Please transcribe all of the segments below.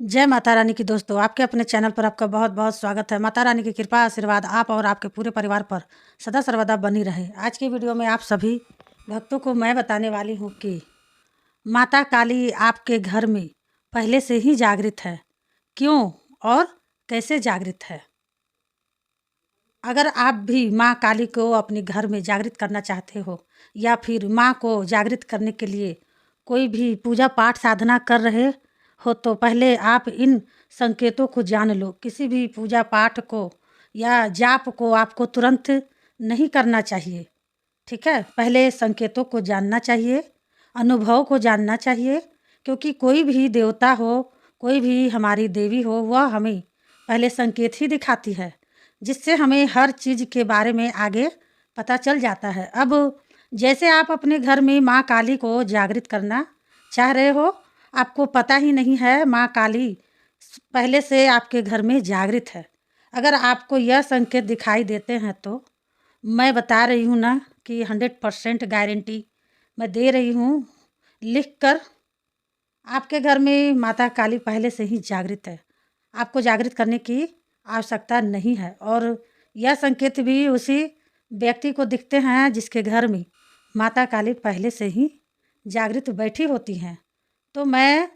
जय माता रानी की दोस्तों, आपके अपने चैनल पर आपका बहुत बहुत स्वागत है। माता रानी की कृपा आशीर्वाद आप और आपके पूरे परिवार पर सदा सर्वदा बनी रहे। आज की वीडियो में आप सभी भक्तों को मैं बताने वाली हूँ कि माता काली आपके घर में पहले से ही जागृत है। क्यों और कैसे जागृत है? अगर आप भी माँ काली को अपने घर में जागृत करना चाहते हो या फिर माँ को जागृत करने के लिए कोई भी पूजा पाठ साधना कर रहे हो तो पहले आप इन संकेतों को जान लो। किसी भी पूजा पाठ को या जाप को आपको तुरंत नहीं करना चाहिए, ठीक है। पहले संकेतों को जानना चाहिए, अनुभव को जानना चाहिए, क्योंकि कोई भी देवता हो, कोई भी हमारी देवी हो, वह हमें पहले संकेत ही दिखाती है, जिससे हमें हर चीज़ के बारे में आगे पता चल जाता है। अब जैसे आप अपने घर में माँ काली को जागृत करना चाह रहे हो, आपको पता ही नहीं है माँ काली पहले से आपके घर में जागृत है। अगर आपको यह संकेत दिखाई देते हैं तो मैं बता रही हूँ ना कि 100% गारंटी मैं दे रही हूँ लिख कर। आपके घर में माता काली पहले से ही जागृत है, आपको जागृत करने की आवश्यकता नहीं है। और यह संकेत भी उसी व्यक्ति को दिखते हैं जिसके घर में माता काली पहले से ही जागृत बैठी होती हैं। तो मैं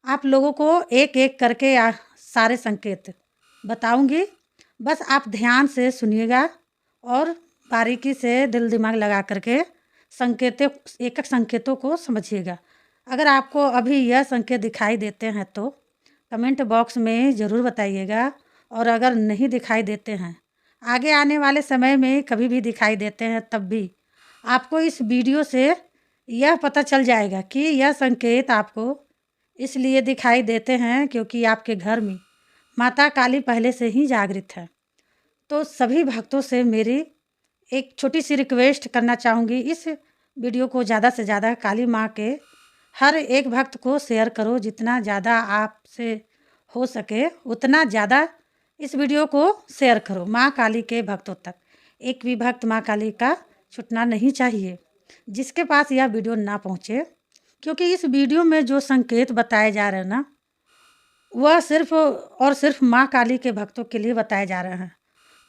आप लोगों को एक एक करके सारे संकेत बताऊंगी, बस आप ध्यान से सुनिएगा और बारीकी से दिल दिमाग लगा करके संकेतों एक एक संकेतों को समझिएगा। अगर आपको अभी यह संकेत दिखाई देते हैं तो कमेंट बॉक्स में ज़रूर बताइएगा, और अगर नहीं दिखाई देते हैं, आगे आने वाले समय में कभी भी दिखाई देते हैं, तब भी आपको इस वीडियो से यह पता चल जाएगा कि यह संकेत आपको इसलिए दिखाई देते हैं क्योंकि आपके घर में माता काली पहले से ही जागृत है। तो सभी भक्तों से मेरी एक छोटी सी रिक्वेस्ट करना चाहूँगी, इस वीडियो को ज़्यादा से ज़्यादा काली माँ के हर एक भक्त को शेयर करो। जितना ज़्यादा आपसे हो सके उतना ज़्यादा इस वीडियो को शेयर करो माँ काली के भक्तों तक। एक भी भक्त माँ काली का छूटना नहीं चाहिए जिसके पास यह वीडियो ना पहुँचे, क्योंकि इस वीडियो में जो संकेत बताए जा रहे हैं ना, वह सिर्फ और सिर्फ माँ काली के भक्तों के लिए बताए जा रहे हैं।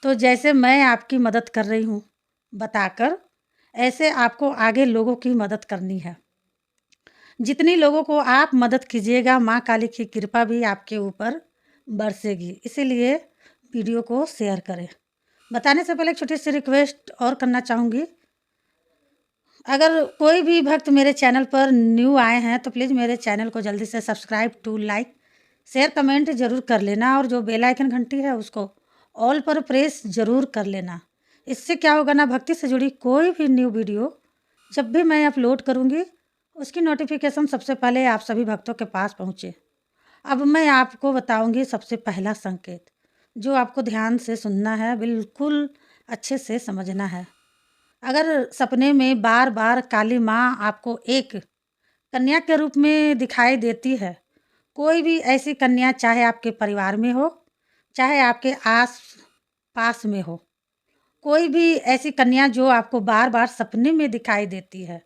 तो जैसे मैं आपकी मदद कर रही हूँ बताकर, ऐसे आपको आगे लोगों की मदद करनी है। जितनी लोगों को आप मदद कीजिएगा, माँ काली की कृपा भी आपके ऊपर बरसेगी। इसीलिए वीडियो को शेयर करें। बताने से पहले एक छोटी सी रिक्वेस्ट और करना चाहूँगी। अगर कोई भी भक्त मेरे चैनल पर न्यू आए हैं तो प्लीज़ मेरे चैनल को जल्दी से subscribe to like share comment ज़रूर कर लेना, और जो बेल आइकन घंटी है उसको ऑल पर प्रेस ज़रूर कर लेना। इससे क्या होगा ना, भक्ति से जुड़ी कोई भी न्यू वीडियो जब भी मैं अपलोड करूँगी उसकी नोटिफिकेशन सबसे पहले आप सभी भक्तों के पास पहुँचे। अब मैं आपको बताऊंगी सबसे पहला संकेत, जो आपको ध्यान से सुनना है, बिल्कुल अच्छे से समझना है। अगर सपने में बार बार काली माँ आपको एक कन्या के रूप में दिखाई देती है, कोई भी ऐसी कन्या, चाहे आपके परिवार में हो चाहे आपके आस पास में हो, कोई भी ऐसी कन्या जो आपको बार बार सपने में दिखाई देती है,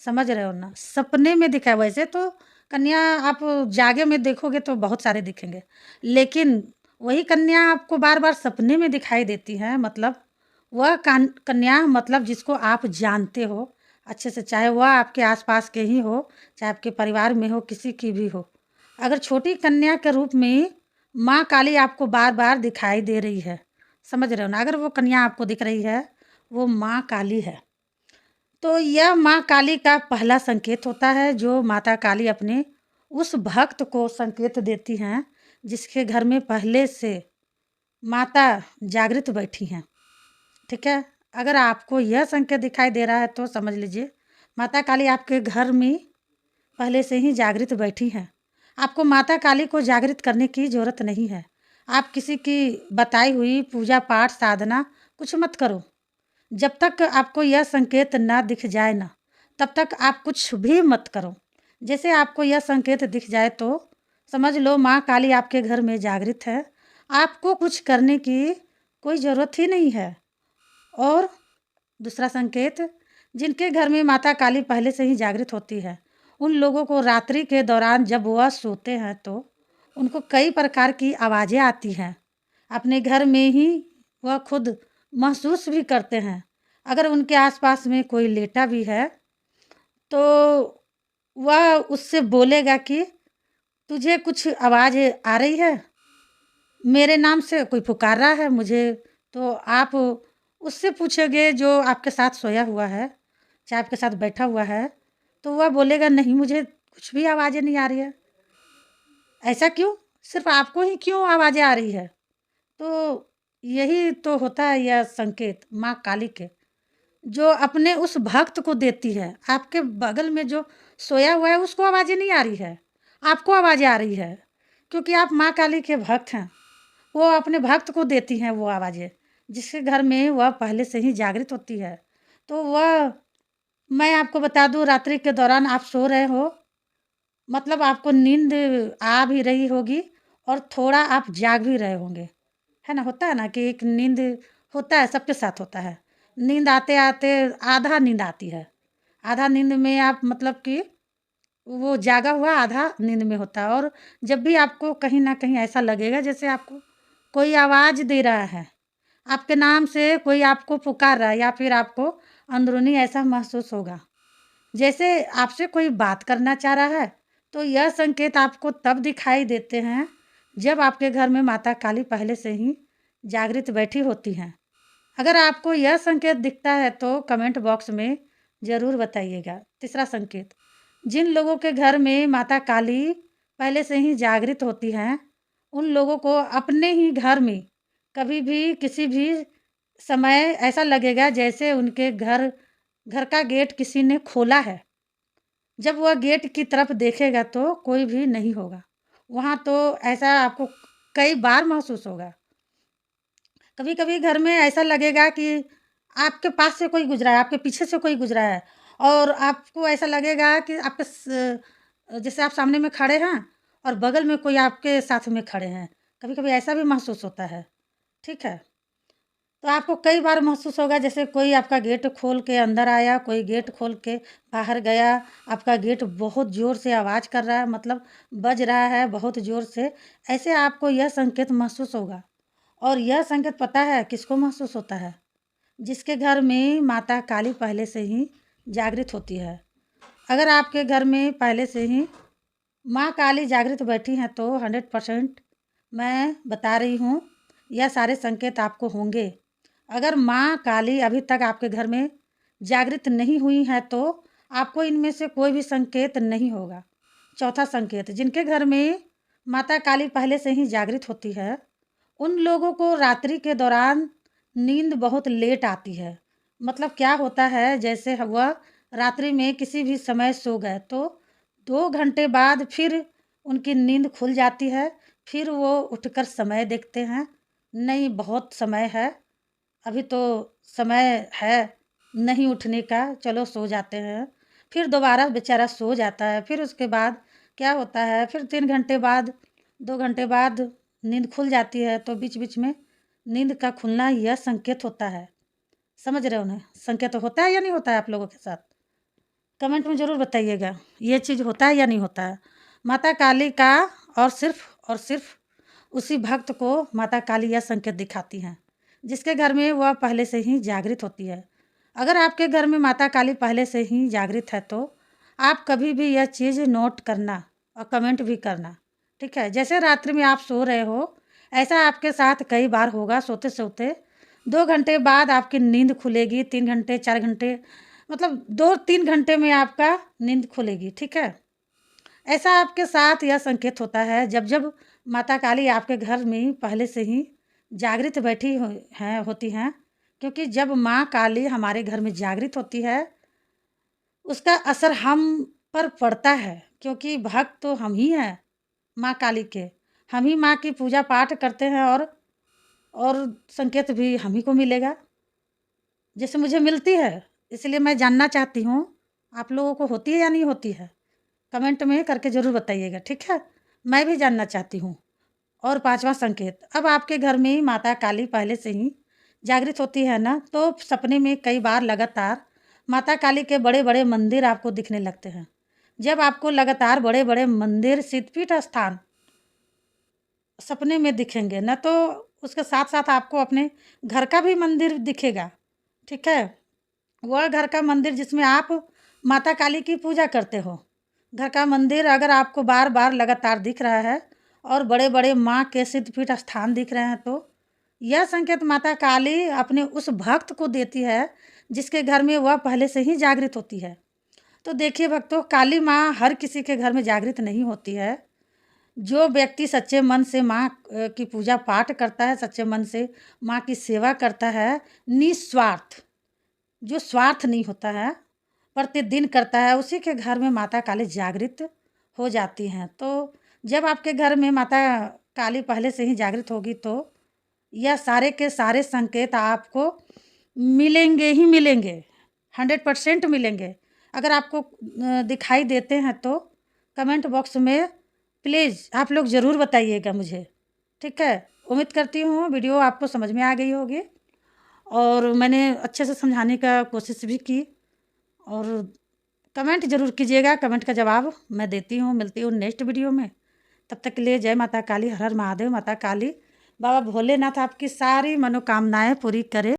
समझ रहे हो ना, सपने में दिखाए। वैसे तो कन्या आप जागे में देखोगे तो बहुत सारे दिखेंगे, लेकिन वही कन्या आपको बार बार सपने में दिखाई देती है, मतलब वह कन्या, मतलब जिसको आप जानते हो अच्छे से, चाहे वह आपके आसपास के ही हो चाहे आपके परिवार में हो, किसी की भी हो। अगर छोटी कन्या के रूप में माँ काली आपको बार बार दिखाई दे रही है, समझ रहे हो ना, अगर वो कन्या आपको दिख रही है वो माँ काली है, तो यह माँ काली का पहला संकेत होता है, जो माता काली अपने उस भक्त को संकेत देती हैं जिसके घर में पहले से माता जागृत बैठी हैं, ठीक है। अगर आपको यह संकेत दिखाई दे रहा है तो समझ लीजिए माता काली आपके घर में पहले से ही जागृत बैठी हैं। आपको माता काली को जागृत करने की ज़रूरत नहीं है। आप किसी की बताई हुई पूजा पाठ साधना कुछ मत करो। जब तक आपको यह संकेत ना दिख जाए ना, तब तक आप कुछ भी मत करो। जैसे आपको यह संकेत दिख जाए तो समझ लो माँ काली आपके घर में जागृत है, आपको कुछ करने की कोई ज़रूरत ही नहीं है। और दूसरा संकेत, जिनके घर में माता काली पहले से ही जागृत होती है, उन लोगों को रात्रि के दौरान जब वह सोते हैं तो उनको कई प्रकार की आवाज़ें आती हैं। अपने घर में ही वह खुद महसूस भी करते हैं। अगर उनके आसपास में कोई लेटा भी है तो वह उससे बोलेगा कि तुझे कुछ आवाज़ आ रही है, मेरे नाम से कोई पुकार रहा है मुझे। तो आप उससे पूछोगे जो आपके साथ सोया हुआ है, चाहे आपके साथ बैठा हुआ है, तो वह बोलेगा नहीं मुझे कुछ भी आवाज़ें नहीं आ रही है। ऐसा क्यों? सिर्फ़ आपको ही क्यों आवाज़ें आ रही है? तो यही तो होता है यह संकेत माँ काली के, जो अपने उस भक्त को देती है। आपके बगल में जो सोया हुआ है उसको आवाज़ें नहीं आ रही है, आपको आवाज़ें आ रही है, क्योंकि आप माँ काली के भक्त हैं। वो अपने भक्त को देती हैं वो आवाज़ें, जिसके घर में वह पहले से ही जागृत होती है। तो वह मैं आपको बता दूँ रात्रि के दौरान आप सो रहे हो, मतलब आपको नींद आ भी रही होगी और थोड़ा आप जाग भी रहे होंगे, है ना? होता है ना कि एक नींद होता है, सबके साथ होता है। नींद आते-आते आधा नींद आती है। आधा नींद में आप मतलब कि वो जागा हुआ आधा नींद में होता है और जब भी आपको कहीं न कहीं ऐसा लगेगा जैसे आपको कोई आवाज़ दे रहा है, आपके नाम से कोई आपको पुकार रहा है या फिर आपको अंदरूनी ऐसा महसूस होगा, जैसे आपसे कोई बात करना चाह रहा है, तो यह संकेत आपको तब दिखाई देते हैं, जब आपके घर में माता काली पहले से ही जागृत बैठी होती हैं। अगर आपको यह संकेत दिखता है तो कमेंट बॉक्स में ज़रूर बताइएगा। तीसरा संकेत, जिन लोगों के घर में माता काली पहले से ही जागृत होती हैं, उन लोगों को अपने ही घर में कभी भी किसी भी समय ऐसा लगेगा जैसे उनके घर घर का गेट किसी ने खोला है। जब वह गेट की तरफ देखेगा तो कोई भी नहीं होगा। वहाँ तो ऐसा आपको कई बार महसूस होगा। कभी-कभी घर में ऐसा लगेगा कि आपके पास से कोई गुज़रा है, आपके पीछे से कोई गुज़रा है और आपको ऐसा लगेगा कि आपके जैसे आप सामने में खड़े हैं और बगल में कोई आपके साथ में खड़े हैं। कभी-कभी ऐसा भी महसूस होता है, ठीक है? तो आपको कई बार महसूस होगा जैसे कोई आपका गेट खोल के अंदर आया, कोई गेट खोल के बाहर गया, आपका गेट बहुत ज़ोर से आवाज़ कर रहा है मतलब बज रहा है बहुत ज़ोर से, ऐसे आपको यह संकेत महसूस होगा। और यह संकेत पता है किसको महसूस होता है? जिसके घर में माता काली पहले से ही जागृत होती है। अगर आपके घर में पहले से ही माँ काली जागृत बैठी हैं तो 100% मैं बता रही हूँ, यह सारे संकेत आपको होंगे। अगर माँ काली अभी तक आपके घर में जागृत नहीं हुई हैं तो आपको इनमें से कोई भी संकेत नहीं होगा। चौथा संकेत, जिनके घर में माता काली पहले से ही जागृत होती है, उन लोगों को रात्रि के दौरान नींद बहुत लेट आती है। मतलब क्या होता है जैसे वह रात्रि में किसी भी समय सो गए तो 2 घंटे बाद फिर उनकी नींद खुल जाती है। फिर वो उठकर समय देखते हैं, नहीं बहुत समय है, अभी तो समय है नहीं उठने का, चलो सो जाते हैं। फिर दोबारा बेचारा सो जाता है, फिर उसके बाद क्या होता है, फिर 3 घंटे बाद, 2 घंटे बाद नींद खुल जाती है, तो बीच-बीच में नींद का खुलना यह संकेत होता है। समझ रहे हो ना? संकेत होता है या नहीं होता है आप लोगों के साथ? कमेंट में ज़रूर बताइएगा, ये चीज़ होता है या नहीं होता है? माता काली का और सिर्फ़ उसी भक्त को माता काली यह संकेत दिखाती हैं, जिसके घर में वह पहले से ही जागृत होती है। अगर आपके घर में माता काली पहले से ही जागृत है तो आप कभी भी यह चीज़ नोट करना और कमेंट भी करना, ठीक है? जैसे रात्रि में आप सो रहे हो, ऐसा आपके साथ कई बार होगा सोते-सोते 2 घंटे बाद आपकी नींद खुलेगी, 3 घंटे, 4 घंटे मतलब 2-3 घंटे में आपका नींद खुलेगी, ठीक है? ऐसा आपके साथ यह संकेत होता है जब-जब माता काली आपके घर में पहले से ही जागृत बैठी होती हैं, क्योंकि जब माँ काली हमारे घर में जागृत होती है, उसका असर हम पर पड़ता है, क्योंकि भक्त तो हम ही हैं माँ काली के। हम ही माँ की पूजा पाठ करते हैं और संकेत भी हम ही को मिलेगा, जैसे मुझे मिलती है। इसलिए मैं जानना चाहती हूँ, आप लोगों को होती है या नहीं होती है? कमेंट में करके ज़रूर बताइएगा, ठीक है? मैं भी जानना चाहती हूँ। और 5वां संकेत, अब आपके घर में माता काली पहले से ही जागृत होती है ना, तो सपने में कई बार लगातार माता काली के बड़े-बड़े मंदिर आपको दिखने लगते हैं। जब आपको लगातार बड़े-बड़े मंदिर, सिद्धपीठ स्थान सपने में दिखेंगे, न तो उसके साथ साथ आपको अपने घर का भी मंदिर दिखेगा। ठीक है, वह घर का मंदिर जिसमें आप माता काली की पूजा करते हो, घर का मंदिर अगर आपको बार बार लगातार दिख रहा है और बड़े बड़े माँ के सिद्धपीठ स्थान दिख रहे हैं, तो यह संकेत माता काली अपने उस भक्त को देती है जिसके घर में वह पहले से ही जागृत होती है। तो देखिए भक्तों, काली माँ हर किसी के घर में जागृत नहीं होती है। जो व्यक्ति सच्चे मन से माँ की पूजा पाठ करता है, सच्चे मन से माँ की सेवा करता है, निस्वार्थ, जो स्वार्थ नहीं होता है, प्रतिदिन करता है, उसी के घर में माता काली जागृत हो जाती हैं। तो जब आपके घर में माता काली पहले से ही जागृत होगी, तो यह सारे के सारे संकेत आपको मिलेंगे ही मिलेंगे, 100% मिलेंगे। अगर आपको दिखाई देते हैं तो कमेंट बॉक्स में प्लीज़ आप लोग ज़रूर बताइएगा मुझे। ठीक है, उम्मीद करती हूँ वीडियो आपको समझ में आ गई होगी और मैंने अच्छे से समझाने का कोशिश भी की। और कमेंट ज़रूर कीजिएगा, कमेंट का जवाब मैं देती हूँ। मिलती हूँ नेक्स्ट वीडियो में, तब तक के लिए जय माता काली, हर हर महादेव। माता काली, बाबा भोलेनाथ आपकी सारी मनोकामनाएं पूरी करे।